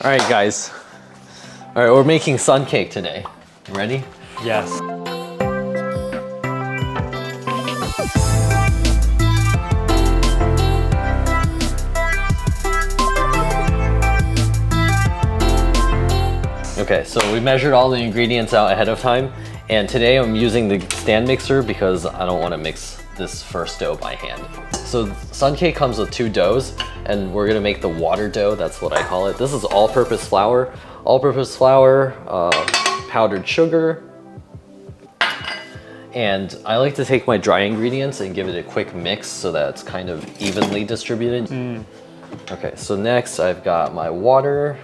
All right, guys. All right, we're making sun cake today. You ready? Yes. Okay, so we measured all the ingredients out ahead of time, and today I'm using the stand mixer because I don't want to mix this first dough by hand. So sun cake comes with two doughs, and we're gonna make the water dough, that's what I call it. This is all-purpose flour, powdered sugar, and I like to take my dry ingredients and give it a quick mix so that it's kind of evenly distributed. Okay, so next I've got my water.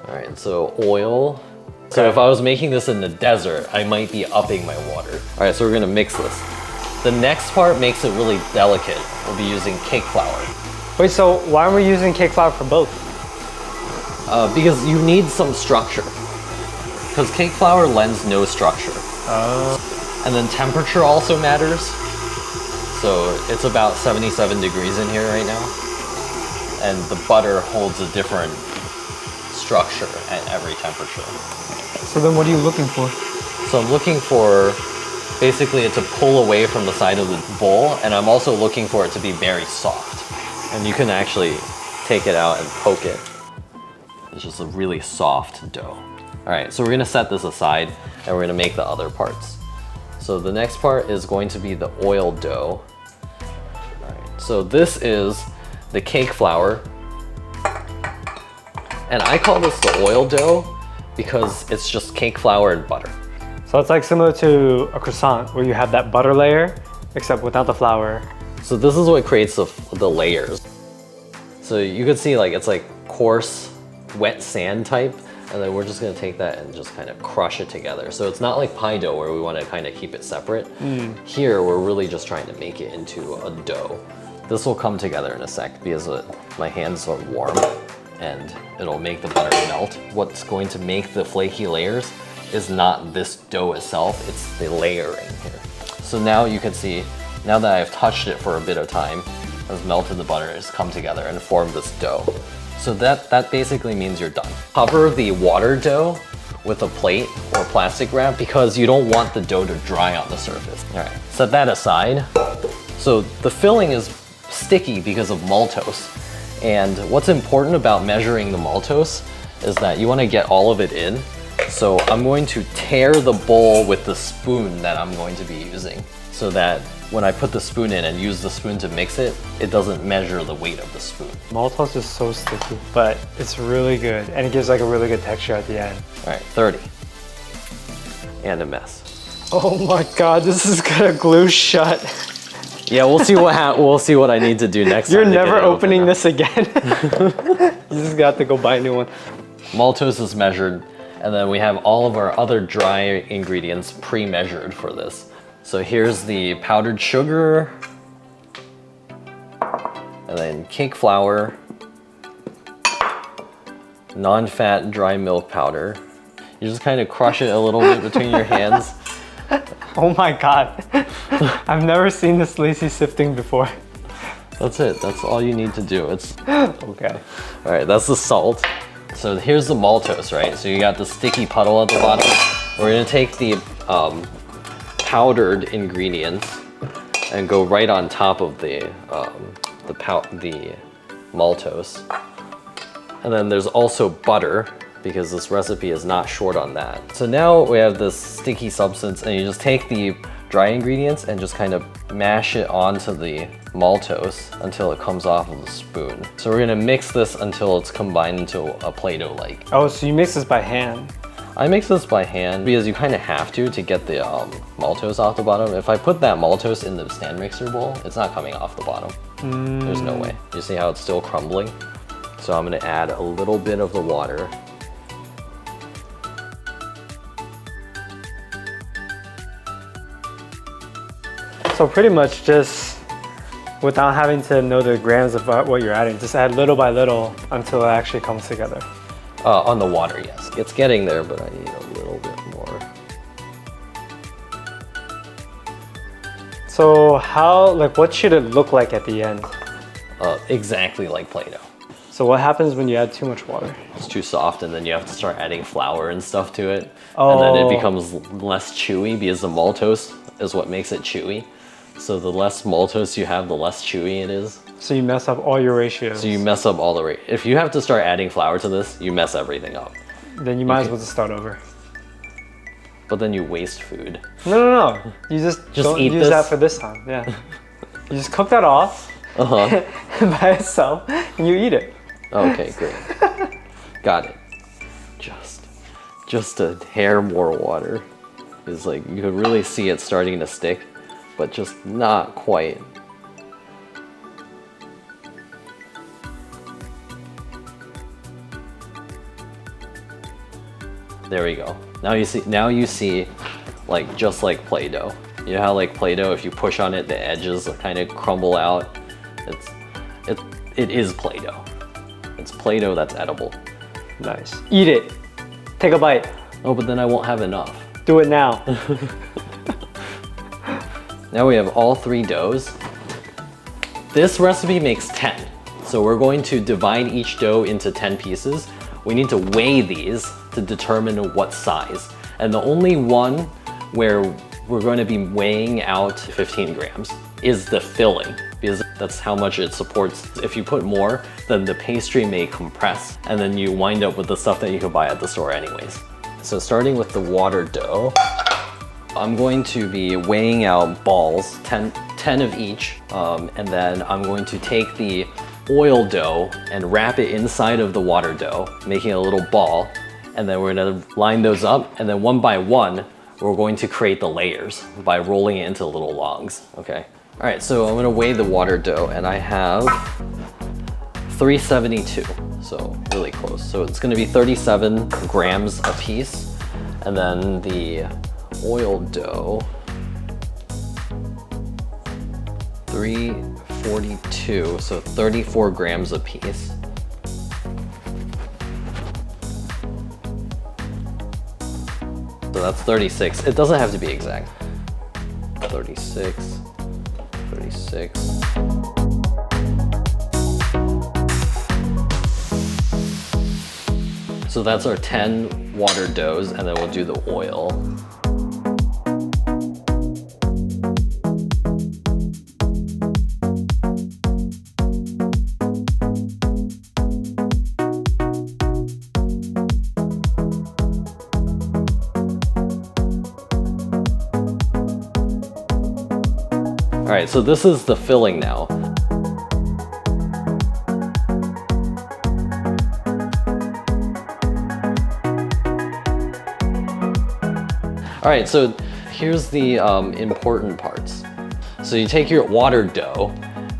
All right, so oil. So if I was making this in the desert, I might be upping my water. All right, so we're gonna mix this. The next part makes it really delicate. We'll be using cake flour. Wait, so why are we using cake flour for both? Because you need some structure. Because cake flour lends no structure. And then temperature also matters. So it's about 77 degrees in here right now. And the butter holds a different structure at every temperature. So then what are you looking for? So I'm looking for basically it to pull away from the side of the bowl, and I'm also looking for it to be very soft. And you can actually take it out and poke it. It's just a really soft dough. All right, so we're gonna set this aside and we're gonna make the other parts. So the next part is going to be the oil dough. All right, so this is the cake flour. And I call this the oil dough because it's just cake flour and butter. So it's like similar to a croissant where you have that butter layer, except without the flour. So this is what creates the layers. So you can see like it's like coarse, wet sand type, and then we're just gonna take that and just kind of crush it together. So it's not like pie dough where we wanna kind of keep it separate. Here, we're really just trying to make it into a dough. This will come together in a sec because my hands are warm and it'll make the butter melt. What's going to make the flaky layers is not this dough itself, it's the layering here. So now you can see, now that I've touched it for a bit of time, I've melted the butter, it's come together and formed this dough. So that basically means you're done. Cover the water dough with a plate or plastic wrap because you don't want the dough to dry on the surface. All right, set that aside. So the filling is sticky because of maltose. And what's important about measuring the maltose is that you want to get all of it in. So I'm going to tear the bowl with the spoon that I'm going to be using so that when I put the spoon in and use the spoon to mix it, it doesn't measure the weight of the spoon. Maltose is so sticky, but it's really good. And it gives like a really good texture at the end. All right, 30. And a mess. Oh my God, this is gonna glue shut. Yeah, we'll see what I need to do next time. You're never opening this again. You just got to go buy a new one. Maltose is measured, and then we have all of our other dry ingredients pre-measured for this. So here's the powdered sugar, and then cake flour, non-fat dry milk powder. You just kind of crush it a little bit between your hands. Oh my God. I've never seen this lazy sifting before. That's it, that's all you need to do. It's okay. All right, that's the salt. So here's the maltose, right? So you got the sticky puddle at the bottom. We're gonna take the powdered ingredients and go right on top of the maltose. And then there's also butter because this recipe is not short on that. So now we have this sticky substance and you just take the dry ingredients and just kind of mash it onto the maltose until it comes off of the spoon. So we're gonna mix this until it's combined into a Play-Doh-like. Oh, so you mix this by hand? I mix this by hand because you kind of have to get the maltose off the bottom. If I put that maltose in the stand mixer bowl, it's not coming off the bottom. There's no way. You see how it's still crumbling? So I'm gonna add a little bit of the water. So pretty much just, without having to know the grams of what you're adding, just add little by little until it actually comes together. On the water, yes. It's getting there, but I need a little bit more. So how, like, what should it look like at the end? Exactly like Play-Doh. So what happens when you add too much water? It's too soft, and then you have to start adding flour and stuff to it. And then it becomes less chewy because the maltose is what makes it chewy. So the less maltose you have, the less chewy it is. So you mess up all your ratios. So you mess up all the If you have to start adding flour to this, you mess everything up. Then you might as well just start over. But then you waste food. No. You just don't eat use this? that for this time. Yeah. You just cook that off by itself and you eat it. Okay, great. Got it. Just a hair more water. Is like, you could really see it starting to stick, but just not quite. There we go. Now you see like just like Play-Doh. You know how like Play-Doh, if you push on it, the edges kind of crumble out. It is Play-Doh. It's Play-Doh that's edible. Nice. Eat it. Take a bite. Oh, but then I won't have enough. Do it now. Now we have all 3 doughs. This recipe makes 10. So we're going to divide each dough into 10 pieces. We need to weigh these to determine what size. And the only one where we're going to be weighing out 15 grams is the filling, because that's how much it supports. If you put more, then the pastry may compress, and then you wind up with the stuff that you could buy at the store anyways. So starting with the water dough, I'm going to be weighing out balls, 10 of each, and then I'm going to take the oil dough and wrap it inside of the water dough, making a little ball, and then we're gonna line those up, and then one by one, we're going to create the layers by rolling it into little logs, okay? All right, so I'm gonna weigh the water dough, and I have 372, so really close. So it's gonna be 37 grams a piece, and then the oil dough, 342, so 34 grams a piece. So that's 36. It doesn't have to be exact. 36, 36. So that's our 10 water doughs, and then we'll do the oil. All right, so this is the filling now. All right, so here's the important parts. So you take your water dough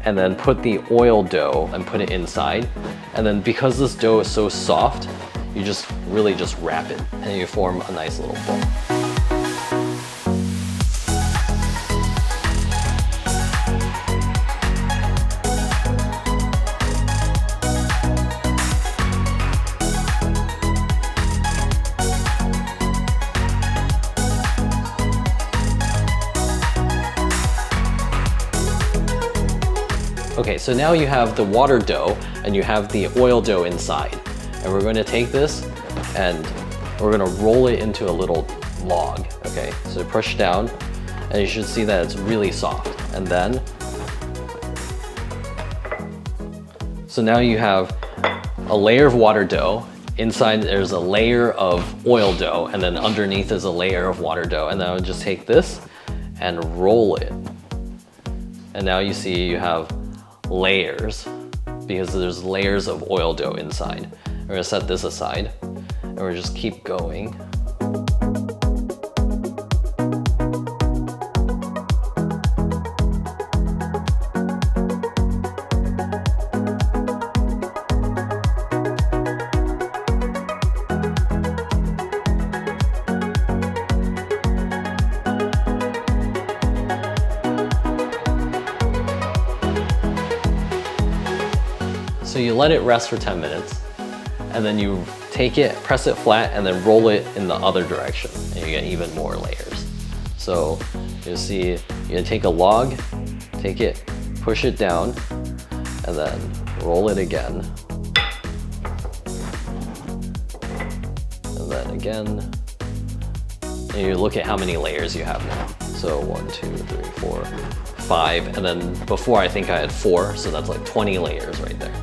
and then put the oil dough and put it inside. And then because this dough is so soft, you just really just wrap it and you form a nice little ball. Okay, so now you have the water dough and you have the oil dough inside. And we're going to take this and we're going to roll it into a little log, okay? So push down and you should see that it's really soft. And then, so now you have a layer of water dough. Inside there's a layer of oil dough, and then underneath is a layer of water dough. And then I would just take this and roll it. And now you see you have layers because there's layers of oil dough inside. We're gonna set this aside and we're just keep going. So you let it rest for 10 minutes, and then you take it, press it flat, and then roll it in the other direction, and you get even more layers. So you'll see, you're gonna take a log, take it, push it down, and then roll it again. again. And you look at how many layers you have now. So 1, 2, 3, 4, 5, and then before I think I had 4, so that's like 20 layers right there.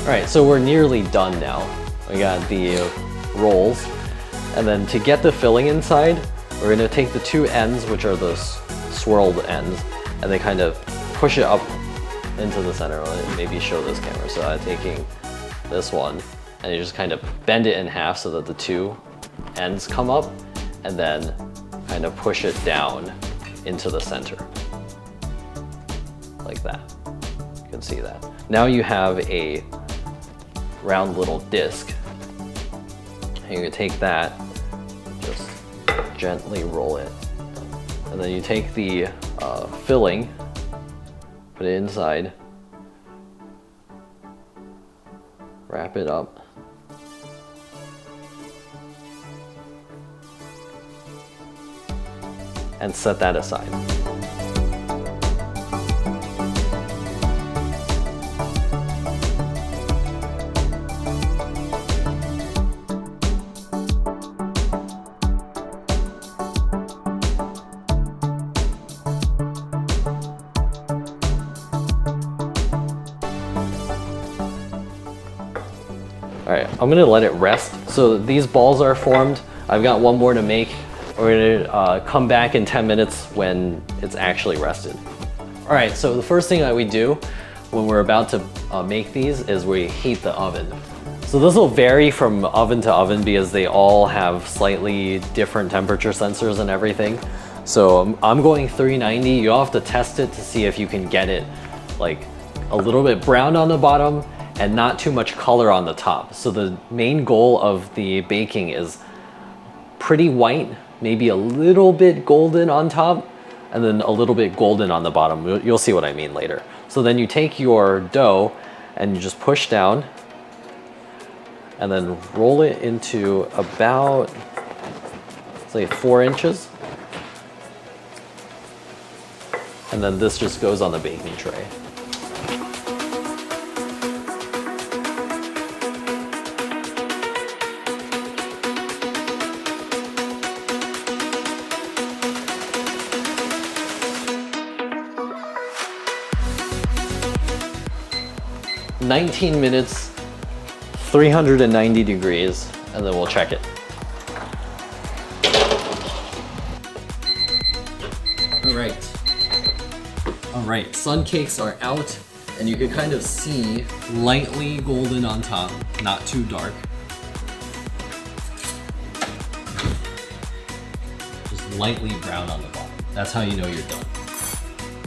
All right, so we're nearly done now. We got the rolls, and then to get the filling inside, we're gonna take the 2 ends, which are the swirled ends, and then kind of push it up into the center. Maybe show this camera. So I'm taking this one, and you just kind of bend it in half so that the 2 ends come up, and then kind of push it down into the center, like that. You can see that. Now you have a round little disc. And you can take that, just gently roll it. And then you take the filling, put it inside, wrap it up. And set that aside. All right, I'm gonna let it rest. So these balls are formed. I've got one more to make. We're gonna come back in 10 minutes when it's actually rested. All right, so the first thing that we do when we're about to make these is we heat the oven. So this will vary from oven to oven because they all have slightly different temperature sensors and everything. So I'm going 390. You'll have to test it to see if you can get it like a little bit brown on the bottom and not too much color on the top. So the main goal of the baking is pretty white, maybe a little bit golden on top, and then a little bit golden on the bottom. You'll see what I mean later. So then you take your dough and you just push down and then roll it into about, say, 4 inches. And then this just goes on the baking tray. "19 minutes, 390 degrees, and then we'll check it." All right, Suncakes are out, and you can kind of see lightly golden on top, not too dark. Just lightly brown on the bottom. That's how you know you're done.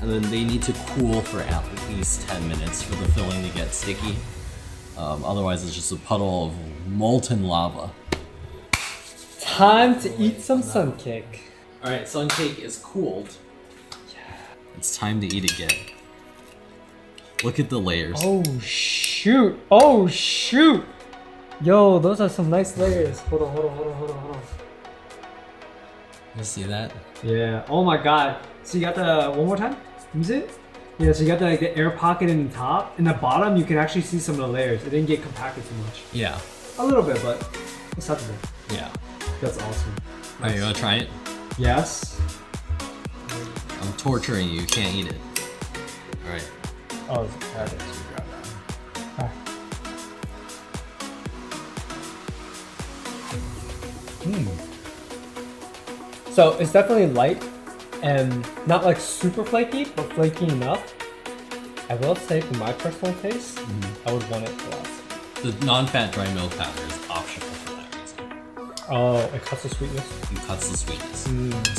And then they need to cool for at least 10 minutes for the filling to get sticky. Otherwise it's just a puddle of molten lava. Time to eat some suncake. All right, suncake is cooled. It's time to eat again. Look at the layers. Oh shoot! Oh shoot! Yo, those are some nice layers. Hold on. You see that? Yeah. Oh my god. So you got the one more time? Let me see it. Yeah. So you got the air pocket in the top. In the bottom, you can actually see some of the layers. It didn't get compacted too much. Yeah. A little bit, but it's not too bad. Yeah. That's awesome. Are you gonna try it? Yes. I'm torturing you. You can't eat it. All right. Oh, okay. So you grab that. So it's definitely light and not like super flaky, but flaky enough. I will say, for my personal taste, I would want it less. The non-fat dry milk powder is optional for that reason. Oh, it cuts the sweetness. It cuts the sweetness.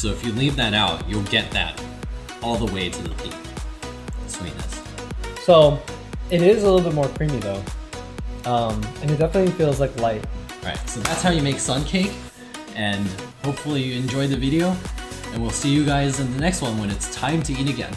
So if you leave that out, you'll get that all the way to the peak sweetness. So it is a little bit more creamy though, and it definitely feels like light. All right, so that's how you make Suncake. And hopefully you enjoyed the video, and we'll see you guys in the next one when it's time to eat again.